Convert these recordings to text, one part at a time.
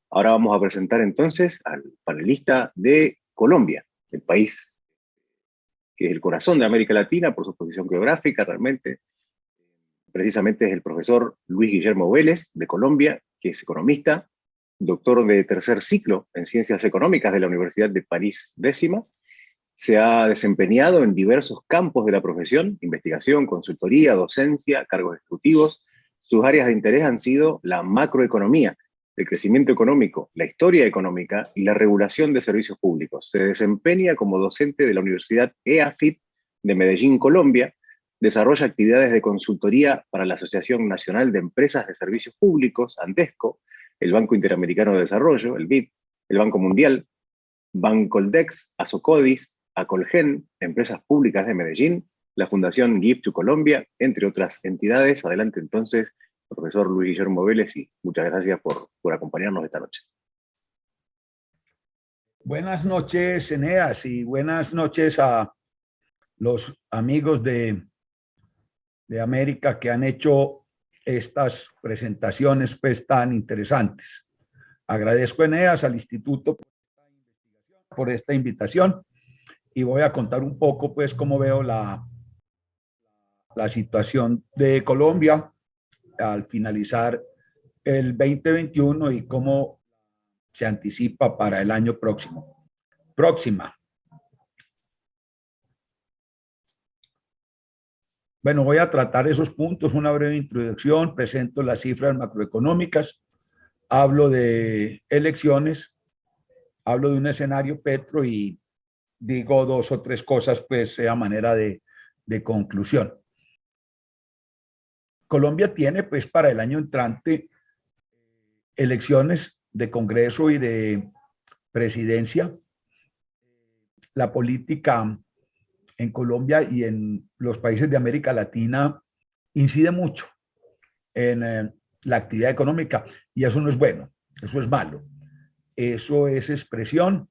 Ahora vamos a presentar entonces al panelista de Colombia, el país que es el corazón de América Latina por su posición geográfica realmente. Precisamente es el profesor Luis Guillermo Vélez de Colombia, que es economista, doctor de tercer ciclo en Ciencias Económicas de la Universidad de París X. Se ha desempeñado en diversos campos de la profesión: investigación, consultoría, docencia, cargos ejecutivos. Sus áreas de interés han sido la macroeconomía, el crecimiento económico, la historia económica y la regulación de servicios públicos. Se desempeña como docente de la Universidad EAFIT de Medellín, Colombia. Desarrolla actividades de consultoría para la Asociación Nacional de Empresas de Servicios Públicos, ANDESCO, el Banco Interamericano de Desarrollo, el BID, el Banco Mundial, Bancoldex, Asocodis, Acolgen, Empresas Públicas de Medellín, la Fundación Give to Colombia, entre otras entidades. Adelante entonces, profesor Luis Guillermo Vélez, y muchas gracias por acompañarnos esta noche. Buenas noches, Eneas, y buenas noches a los amigos de América que han hecho estas presentaciones pues tan interesantes. Agradezco, Eneas, al Instituto por esta invitación y voy a contar un poco pues cómo veo la situación de Colombia al finalizar el 2021 y cómo se anticipa para el año próxima. Bueno, voy a tratar esos puntos, una breve introducción, presento las cifras macroeconómicas, hablo de elecciones, hablo de un escenario Petro y digo dos o tres cosas pues a manera de conclusión. Colombia tiene pues para el año entrante elecciones de Congreso y de presidencia. La política en Colombia y en los países de América Latina incide mucho en la actividad económica y eso no es bueno, eso es malo. Eso es expresión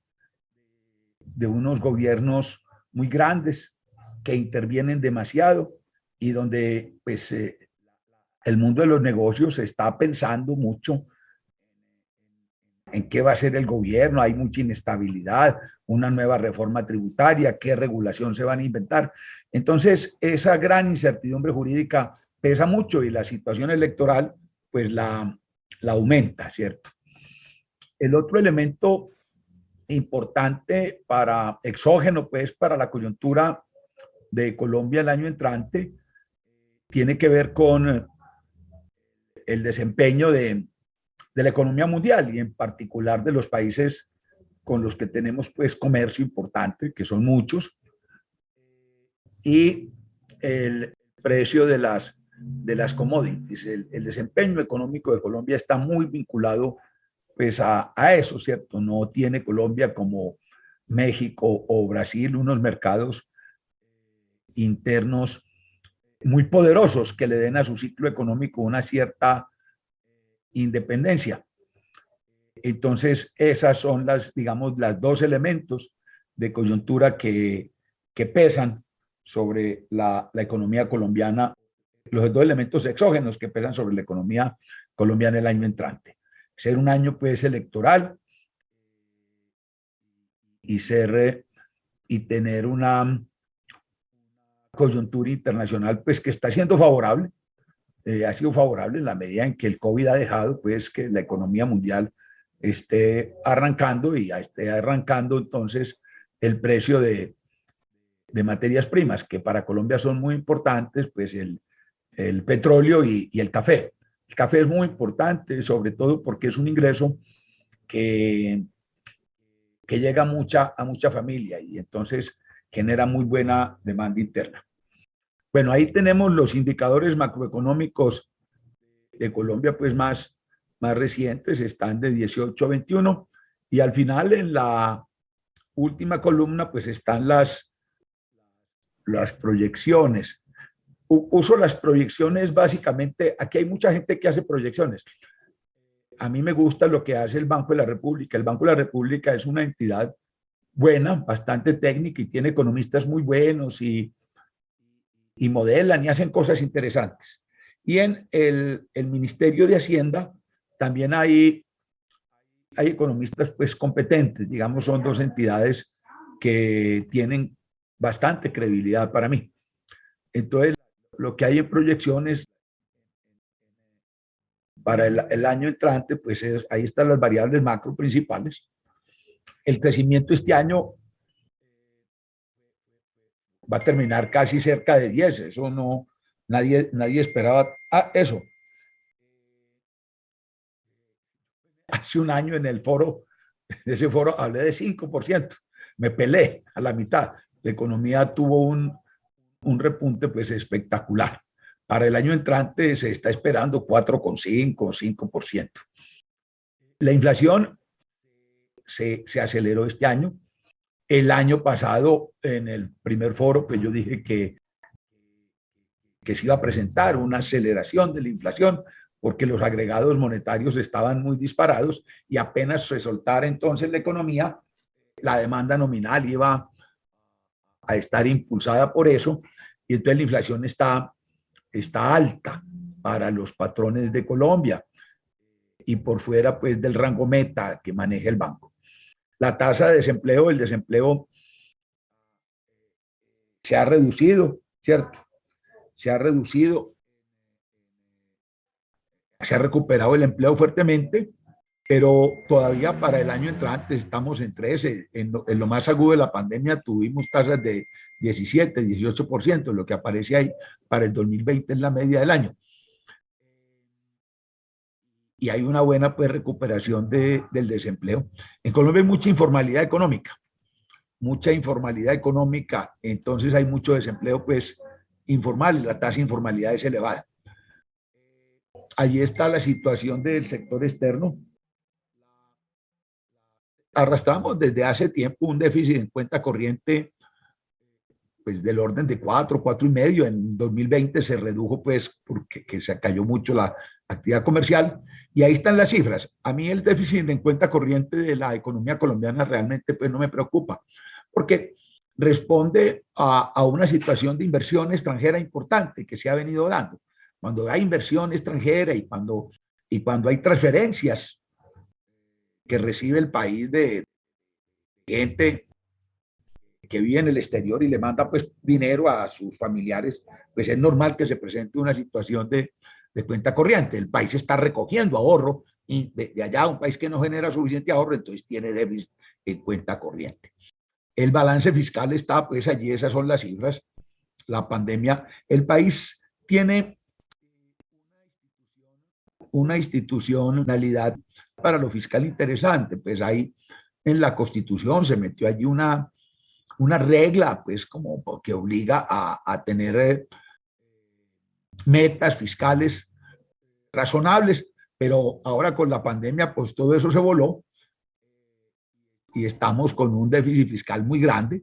de unos gobiernos muy grandes que intervienen demasiado y donde pues el mundo de los negocios está pensando mucho en qué va a ser el gobierno, hay mucha inestabilidad, una nueva reforma tributaria, qué regulación se van a inventar. Entonces, esa gran incertidumbre jurídica pesa mucho y la situación electoral pues la aumenta, ¿cierto? El otro elemento importante para exógeno, pues para la coyuntura de Colombia el año entrante, tiene que ver con el desempeño de la economía mundial y en particular de los países con los que tenemos pues comercio importante, que son muchos, y el precio de las commodities. El desempeño económico de Colombia está muy vinculado pues a eso, ¿cierto? No tiene Colombia como México o Brasil unos mercados internos muy poderosos que le den a su ciclo económico una cierta independencia. Entonces, esas son las, digamos, las dos elementos de coyuntura que pesan sobre la economía colombiana, los dos elementos exógenos que pesan sobre la economía colombiana el año entrante. Ser un año, pues, electoral y y tener una coyuntura internacional, pues, que está siendo favorable, ha sido favorable en la medida en que el COVID ha dejado, pues, que la economía mundial esté arrancando y ya esté arrancando entonces el precio de materias primas, que para Colombia son muy importantes, pues el petróleo y el café. El café es muy importante, sobre todo porque es un ingreso que, que llega a mucha familia y entonces genera muy buena demanda interna. Bueno, ahí tenemos los indicadores macroeconómicos de Colombia, pues más recientes, están de 18 a 21, y al final en la última columna pues están las proyecciones. Uso las proyecciones básicamente, aquí hay mucha gente que hace proyecciones. A mí me gusta lo que hace el Banco de la República. El Banco de la República es una entidad buena, bastante técnica y tiene economistas muy buenos y modelan y hacen cosas interesantes. Y en el Ministerio de Hacienda también hay hay economistas pues competentes, digamos, son dos entidades que tienen bastante credibilidad para mí. Entonces, lo que hay en proyecciones para el año entrante, pues ahí están las variables macro principales. El crecimiento este año va a terminar casi cerca de 10, eso no, nadie esperaba eso. Hace un año en ese foro hablé de 5%, me pelé a la mitad. La economía tuvo un repunte pues espectacular. Para el año entrante se está esperando 4,5, 5%. La inflación se aceleró este año. El año pasado, en el primer foro, pues yo dije que se iba a presentar una aceleración de la inflación porque los agregados monetarios estaban muy disparados y apenas se soltara entonces la economía, la demanda nominal iba a estar impulsada por eso y entonces la inflación está alta para los patrones de Colombia y por fuera pues del rango meta que maneja el banco. La tasa de desempleo, el desempleo se ha reducido, ¿cierto? Se ha reducido, se ha recuperado el empleo fuertemente, pero todavía para el año entrante estamos en 13. En lo más agudo de la pandemia tuvimos tasas de 17, 18%, lo que aparece ahí para el 2020 en la media del año. Y hay una buena pues, recuperación del desempleo. En Colombia hay mucha informalidad económica, entonces hay mucho desempleo pues informal, la tasa de informalidad es elevada. Allí está la situación del sector externo. Arrastramos desde hace tiempo un déficit en cuenta corriente pues del orden de 4,5. En 2020 se redujo pues porque se cayó mucho la actividad comercial y ahí están las cifras. A mí el déficit en cuenta corriente de la economía colombiana realmente pues no me preocupa porque responde a una situación de inversión extranjera importante que se ha venido dando. Cuando hay inversión extranjera y cuando hay transferencias que recibe el país de gente que vive en el exterior y le manda pues dinero a sus familiares, pues es normal que se presente una situación de cuenta corriente. El país está recogiendo ahorro y de allá un país que no genera suficiente ahorro, entonces tiene déficit en cuenta corriente. El balance fiscal está pues allí, esas son las cifras. La pandemia, el país tiene una institucionalidad para lo fiscal interesante, pues ahí en la Constitución se metió allí una regla, pues como que obliga a tener metas fiscales razonables, pero ahora con la pandemia, pues todo eso se voló y estamos con un déficit fiscal muy grande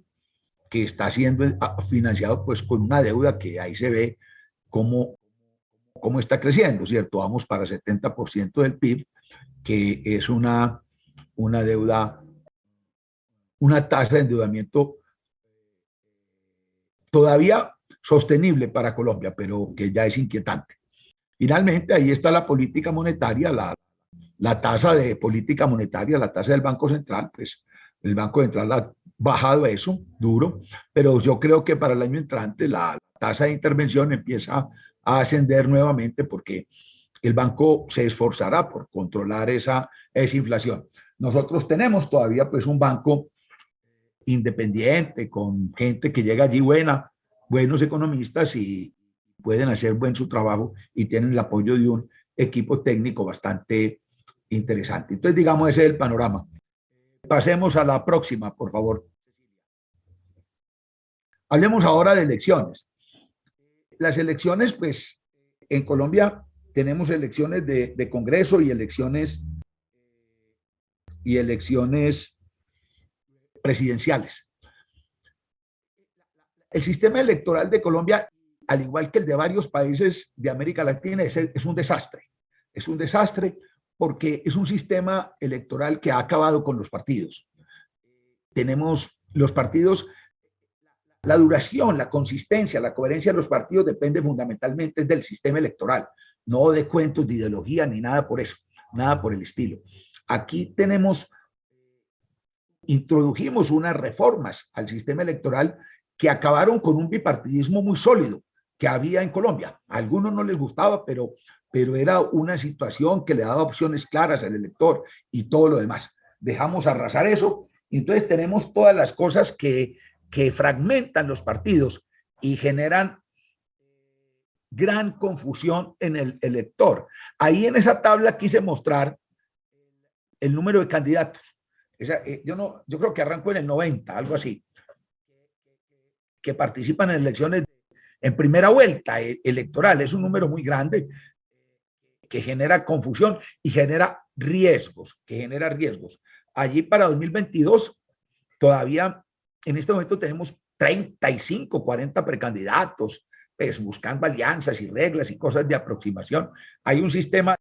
que está siendo financiado pues con una deuda que ahí se ve cómo está creciendo, ¿cierto? Vamos para 70% del PIB, que es una deuda, una tasa de endeudamiento todavía sostenible para Colombia, pero que ya es inquietante. Finalmente, ahí está la política monetaria, la tasa de política monetaria, la tasa del Banco Central, pues el Banco Central ha bajado eso duro, pero yo creo que para el año entrante la tasa de intervención empieza a ascender nuevamente porque el banco se esforzará por controlar esa inflación. Nosotros tenemos todavía pues un banco independiente, con gente que llega allí buenos economistas y pueden hacer buen su trabajo y tienen el apoyo de un equipo técnico bastante interesante. Entonces, digamos, ese es el panorama. Pasemos a la próxima, por favor. Hablemos ahora de elecciones. Las elecciones, pues, en Colombia tenemos elecciones de Congreso y elecciones presidenciales. El sistema electoral de Colombia, al igual que el de varios países de América Latina, es un desastre. Es un desastre porque es un sistema electoral que ha acabado con los partidos. Tenemos los partidos, la duración, la consistencia, la coherencia de los partidos depende fundamentalmente del sistema electoral, no de cuentos de ideología ni nada por eso, nada por el estilo. Aquí introdujimos unas reformas al sistema electoral que acabaron con un bipartidismo muy sólido que había en Colombia. A algunos no les gustaba, pero era una situación que le daba opciones claras al elector y todo lo demás. Dejamos arrasar eso, y entonces tenemos todas las cosas que fragmentan los partidos y generan gran confusión en el elector. Ahí en esa tabla quise mostrar el número de candidatos. Yo creo que arrancó en el 90, algo así, que participan en elecciones en primera vuelta electoral. Es un número muy grande que genera confusión y genera riesgos, Allí para 2022 todavía en este momento tenemos 35, 40 precandidatos, pues buscando alianzas y reglas y cosas de aproximación. Hay un sistema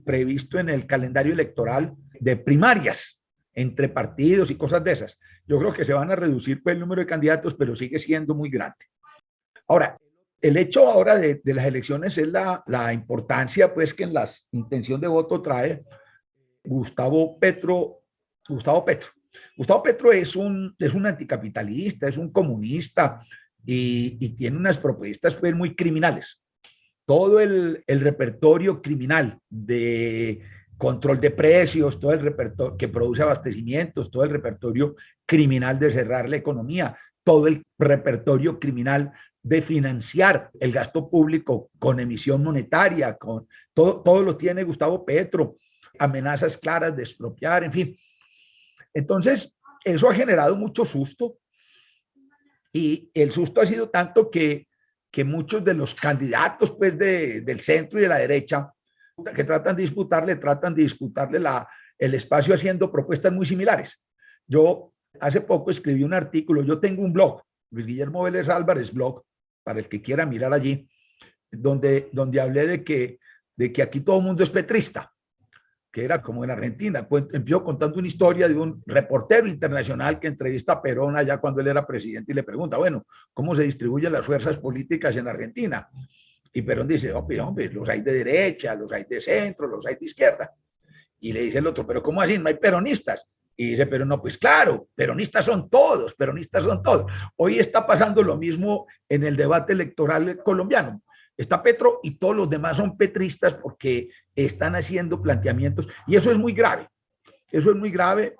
previsto en el calendario electoral de primarias entre partidos y cosas de esas. Yo creo que se van a reducir pues, el número de candidatos, pero sigue siendo muy grande. Ahora, el hecho ahora de las elecciones es la importancia pues, que en la intención de voto trae Gustavo Petro. Gustavo Petro es un anticapitalista, es un comunista y tiene unas propuestas pues, muy criminales. Todo el repertorio criminal de control de precios, todo el repertorio que produce abastecimientos, todo el repertorio criminal de cerrar la economía, todo el repertorio criminal de financiar el gasto público con emisión monetaria, con todo lo tiene Gustavo Petro, amenazas claras de expropiar, en fin. Entonces, eso ha generado mucho susto y el susto ha sido tanto que muchos de los candidatos pues, del centro y de la derecha que tratan de disputarle el espacio haciendo propuestas muy similares. Yo hace poco escribí un artículo, yo tengo un blog, Luis Guillermo Vélez Álvarez blog, para el que quiera mirar allí, donde hablé de que aquí todo el mundo es petrista, que era como en Argentina. Pues empezó contando una historia de un reportero internacional que entrevista a Perón allá cuando él era presidente y le pregunta, bueno, ¿cómo se distribuyen las fuerzas políticas en Argentina? Y Perón dice, hombre, los hay de derecha, los hay de centro, los hay de izquierda. Y le dice el otro, pero ¿cómo así? ¿No hay peronistas? Y dice, pero no, pues claro, peronistas son todos, peronistas son todos. Hoy está pasando lo mismo en el debate electoral colombiano. Está Petro y todos los demás son petristas porque están haciendo planteamientos y eso es muy grave. Eso es muy grave.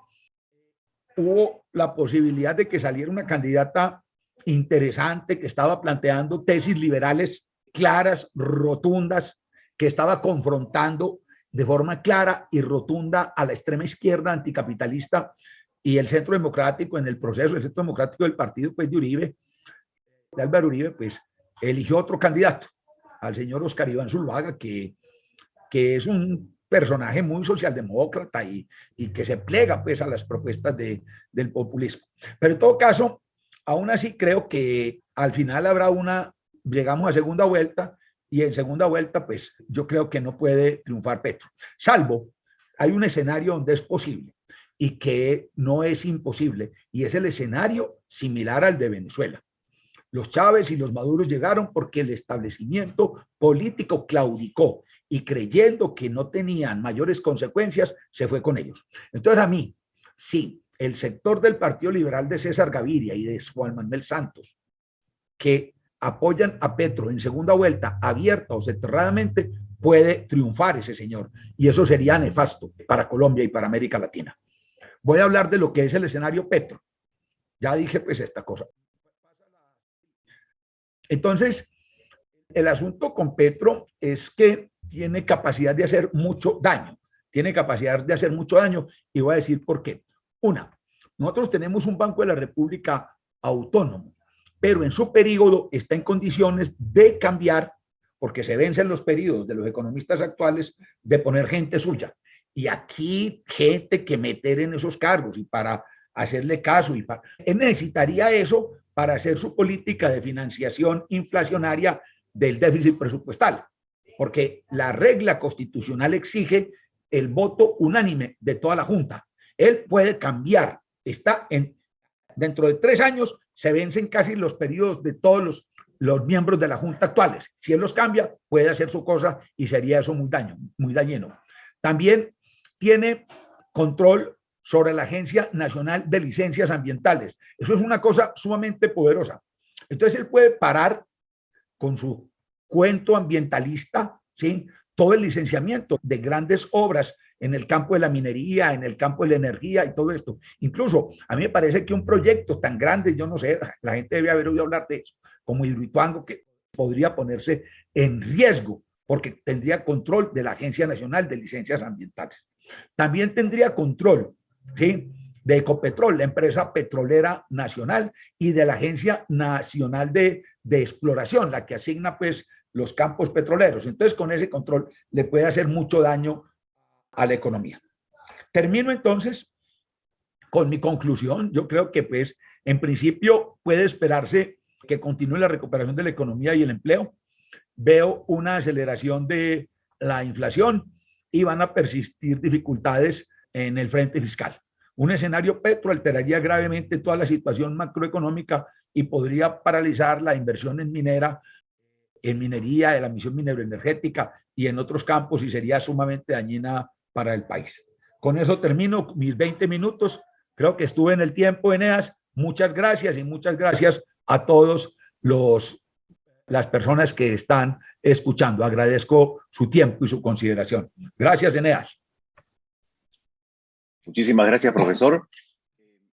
Hubo la posibilidad de que saliera una candidata interesante que estaba planteando tesis liberales claras, rotundas, que estaba confrontando de forma clara y rotunda a la extrema izquierda anticapitalista y el centro democrático en el proceso, el centro democrático del partido pues, de Uribe, de Álvaro Uribe, pues eligió otro candidato, al señor Oscar Iván Zuluaga, que es un personaje muy socialdemócrata y que se plega pues, a las propuestas del populismo. Pero en todo caso, aún así creo que al final habrá llegamos a segunda vuelta y en segunda vuelta, pues yo creo que no puede triunfar Petro. Salvo, hay un escenario donde es posible y que no es imposible, y es el escenario similar al de Venezuela. Los Chávez y los Maduros llegaron porque el establecimiento político claudicó y creyendo que no tenían mayores consecuencias, se fue con ellos. Entonces a mí, sí, el sector del Partido Liberal de César Gaviria y de Juan Manuel Santos, que apoyan a Petro en segunda vuelta, abierta o cerradamente, puede triunfar ese señor. Y eso sería nefasto para Colombia y para América Latina. Voy a hablar de lo que es el escenario Petro. Ya dije pues esta cosa. Entonces, el asunto con Petro es que tiene capacidad de hacer mucho daño. Tiene capacidad de hacer mucho daño y voy a decir por qué. Una, nosotros tenemos un Banco de la República autónomo, pero en su periodo está en condiciones de cambiar, porque se vencen los periodos de los economistas actuales, de poner gente suya. Y aquí gente que meter en esos cargos y para hacerle caso. Él necesitaría eso para hacer su política de financiación inflacionaria del déficit presupuestal, porque la regla constitucional exige el voto unánime de toda la Junta. Él puede cambiar, dentro de 3 años se vencen casi los periodos de todos los miembros de la Junta actuales. Si él los cambia, puede hacer su cosa y sería eso muy dañino. También tiene control sobre la Agencia Nacional de Licencias Ambientales. Eso es una cosa sumamente poderosa. Entonces él puede parar con su cuento ambientalista, ¿sí?, todo el licenciamiento de grandes obras en el campo de la minería, en el campo de la energía y todo esto. Incluso a mí me parece que un proyecto tan grande, yo no sé, la gente debe haber oído hablar de eso, como Hidroituango, que podría ponerse en riesgo porque tendría control de la Agencia Nacional de Licencias Ambientales. También tendría control, ¿sí?, de Ecopetrol, la empresa petrolera nacional, y de la Agencia Nacional de Exploración, la que asigna pues los campos petroleros. Entonces, con ese control le puede hacer mucho daño a la economía. Termino entonces con mi conclusión. Yo creo que pues en principio puede esperarse que continúe la recuperación de la economía y el empleo. Veo una aceleración de la inflación y van a persistir dificultades en el frente fiscal. Un escenario Petro alteraría gravemente toda la situación macroeconómica y podría paralizar la inversión en minería, en la misión mineroenergética y en otros campos, y sería sumamente dañina para el país. Con eso termino mis 20 minutos. Creo que estuve en el tiempo, Eneas. Muchas gracias, y muchas gracias a todos las personas que están escuchando. Agradezco su tiempo y su consideración. Gracias, Eneas. Muchísimas gracias, profesor.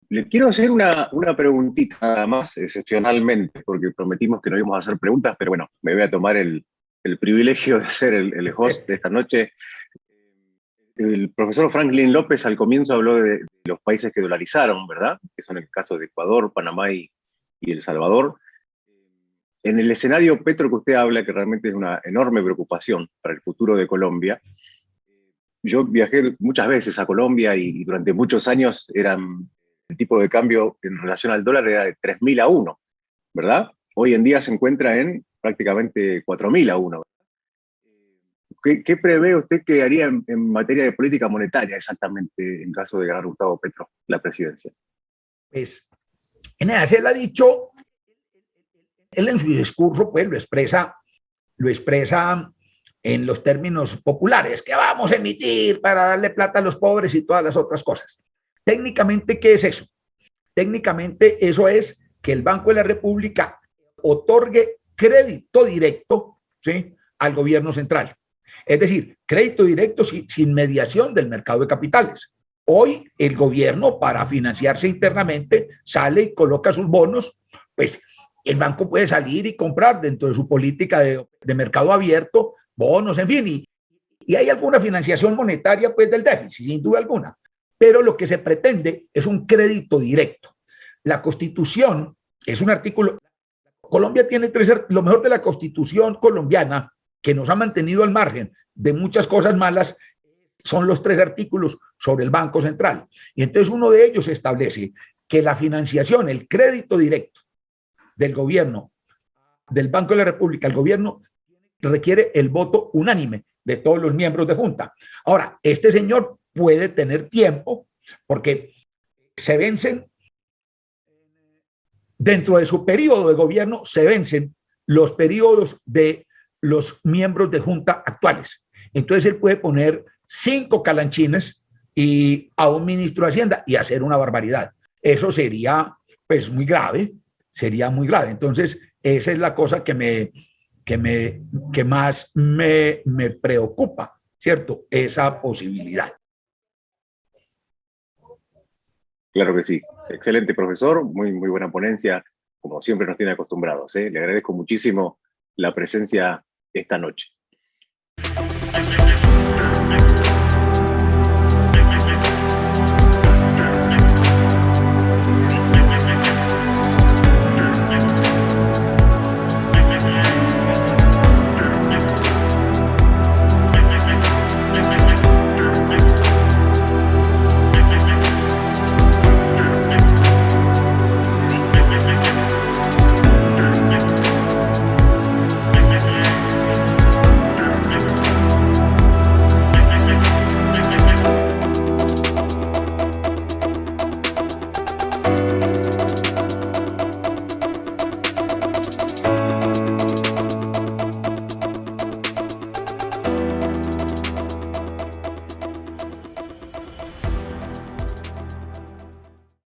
Le quiero hacer una preguntita nada más, excepcionalmente, porque prometimos que no íbamos a hacer preguntas, pero bueno, me voy a tomar el privilegio de ser el host de esta noche. El profesor Franklin López al comienzo habló de los países que dolarizaron, ¿verdad? Que son el caso de Ecuador, Panamá y El Salvador. En el escenario Petro que usted habla, que realmente es una enorme preocupación para el futuro de Colombia, yo viajé muchas veces a Colombia y durante muchos años el tipo de cambio en relación al dólar era de 3.000 a 1, ¿verdad? Hoy en día se encuentra en prácticamente 4.000 a 1. ¿Qué prevé usted que haría en materia de política monetaria exactamente en caso de ganar Gustavo Petro la presidencia? Pues, Eneas, él ha dicho, él en su discurso pues lo expresa en los términos populares, que vamos a emitir para darle plata a los pobres y todas las otras cosas. Técnicamente, ¿qué es eso? Técnicamente eso es que el Banco de la República otorgue crédito directo, ¿sí?, al gobierno central. Es decir, crédito directo sin mediación del mercado de capitales. Hoy el gobierno, para financiarse internamente, sale y coloca sus bonos. Pues el banco puede salir y comprar dentro de su política de mercado abierto bonos, en fin, y hay alguna financiación monetaria pues del déficit, sin duda alguna, pero lo que se pretende es un crédito directo. La Constitución es un artículo. Colombia tiene lo mejor de la Constitución colombiana, que nos ha mantenido al margen de muchas cosas malas, son los 3 artículos sobre el Banco Central. Y entonces uno de ellos establece que la financiación, el crédito directo del gobierno, del Banco de la República, el gobierno requiere el voto unánime de todos los miembros de Junta. Ahora, este señor puede tener tiempo porque se vencen, dentro de su periodo de gobierno, se vencen los periodos de los miembros de Junta actuales. Entonces él puede poner 5 calanchines y a un ministro de Hacienda y hacer una barbaridad. Eso sería pues muy grave, sería muy grave. Entonces esa es la cosa que más me preocupa, ¿cierto? Esa posibilidad. Claro que sí. Excelente, profesor. Muy buena ponencia, como siempre nos tiene acostumbrados, ¿eh? Le agradezco muchísimo la presencia esta noche.